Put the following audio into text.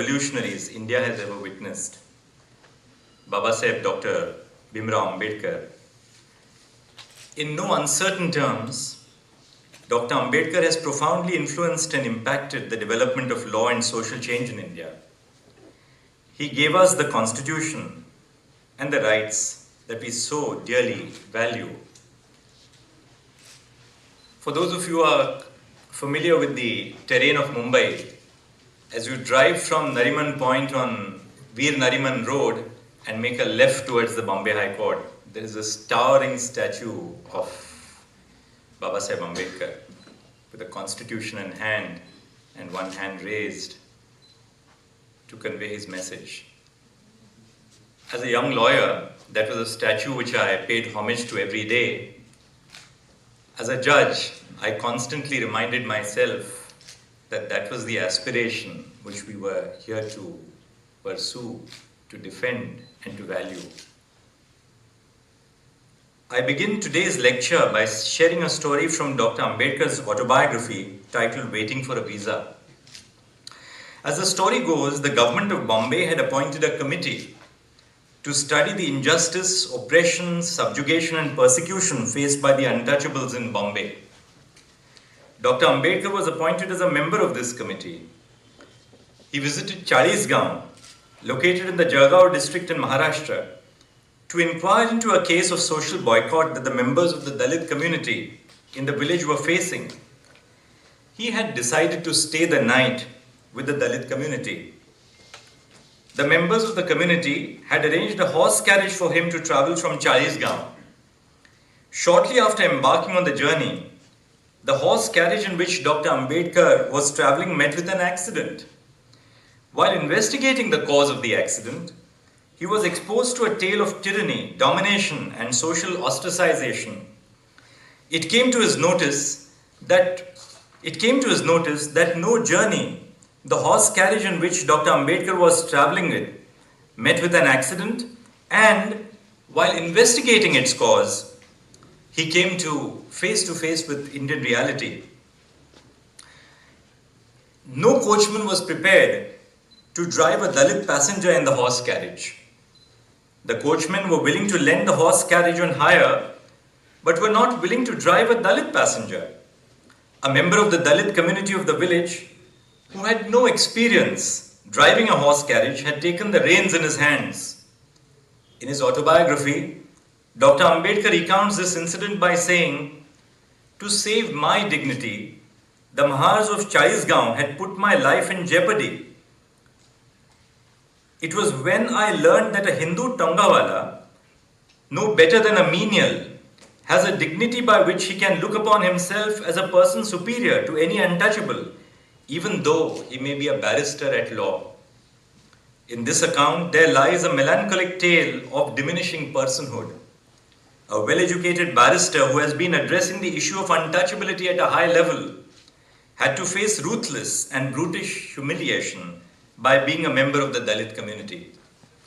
revolutionaries India has ever witnessed, Babasaheb Dr. Bhimrao Ambedkar. In no uncertain terms, Dr. Ambedkar has profoundly influenced and impacted the development of law and social change in India. He gave us the Constitution and the rights that we so dearly value. For those of you who are familiar with the terrain of Mumbai, as you drive from Nariman Point on Veer Nariman Road and make a left towards the Bombay High Court, there is a towering statue of Babasaheb Ambedkar with a constitution in hand and one hand raised to convey his message. As a young lawyer, that was a statue which I paid homage to every day. As a judge, I constantly reminded myself that that was the aspiration which we were here to pursue, to defend, and to value. I begin today's lecture by sharing a story from Dr. Ambedkar's autobiography titled Waiting for a Visa. As the story goes, the government of Bombay had appointed a committee to study the injustice, oppression, subjugation, and persecution faced by the untouchables in Bombay. Dr. Ambedkar was appointed as a member of this committee. He visited Chalisgaon, located in the Jalgaon district in Maharashtra, to inquire into a case of social boycott that the members of the Dalit community in the village were facing. He had decided to stay the night with the Dalit community. The members of the community had arranged a horse carriage for him to travel from Chalisgaon. Shortly after embarking on the journey, the horse carriage in which Dr. Ambedkar was traveling met with an accident. While investigating the cause of the accident, he was exposed to a tale of tyranny, domination, and social ostracization. It came to his notice that no journey, the horse carriage in which Dr. Ambedkar was traveling with, met with an accident, and while investigating its cause, he came to face with Indian reality. No coachman was prepared to drive a Dalit passenger in the horse carriage. The coachmen were willing to lend the horse carriage on hire, but were not willing to drive a Dalit passenger. A member of the Dalit community of the village, who had no experience driving a horse carriage, had taken the reins in his hands. In his autobiography, Dr. Ambedkar recounts this incident by saying, "To save my dignity, the Mahars of Chalisgaon had put my life in jeopardy. It was when I learned that a Hindu Tongawala, no better than a menial, has a dignity by which he can look upon himself as a person superior to any untouchable, even though he may be a barrister at law. In this account, there lies a melancholic tale of diminishing personhood. A well-educated barrister who has been addressing the issue of untouchability at a high level had to face ruthless and brutish humiliation by being a member of the Dalit community.